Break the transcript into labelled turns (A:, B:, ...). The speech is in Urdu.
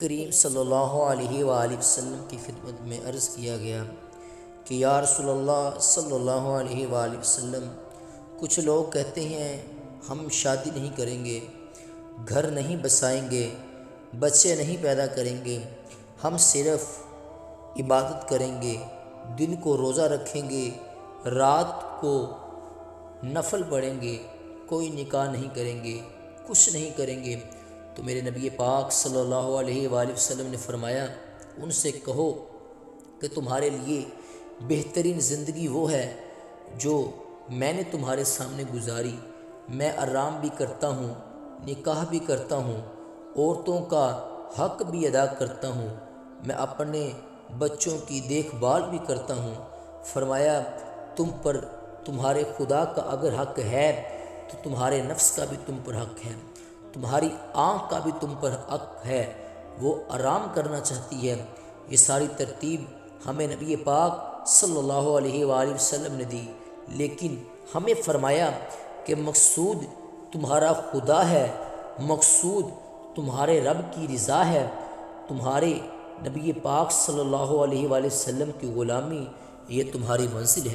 A: کریم صلی اللہ علیہ وآلہ وسلم کی خدمت میں عرض کیا گیا کہ یا رسول اللہ صلی اللہ علیہ وآلہ وسلم، کچھ لوگ کہتے ہیں ہم شادی نہیں کریں گے، گھر نہیں بسائیں گے، بچے نہیں پیدا کریں گے، ہم صرف عبادت کریں گے، دن کو روزہ رکھیں گے، رات کو نفل پڑھیں گے، کوئی نکاح نہیں کریں گے، کچھ نہیں کریں گے۔ تو میرے نبی پاک صلی اللہ علیہ وآلہ وسلم نے فرمایا، ان سے کہو کہ تمہارے لیے بہترین زندگی وہ ہے جو میں نے تمہارے سامنے گزاری۔ میں آرام بھی کرتا ہوں، نکاح بھی کرتا ہوں، عورتوں کا حق بھی ادا کرتا ہوں، میں اپنے بچوں کی دیکھ بھال بھی کرتا ہوں۔ فرمایا تم پر تمہارے خدا کا اگر حق ہے تو تمہارے نفس کا بھی تم پر حق ہے، تمہاری آنکھ کا بھی تم پر حق ہے، وہ آرام کرنا چاہتی ہے۔ یہ ساری ترتیب ہمیں نبی پاک صلی اللہ علیہ وآلہ وسلم نے دی، لیکن ہمیں فرمایا کہ مقصود تمہارا خدا ہے، مقصود تمہارے رب کی رضا ہے، تمہارے نبی پاک صلی اللہ علیہ وآلہ وسلم کی غلامی، یہ تمہاری منزل ہے۔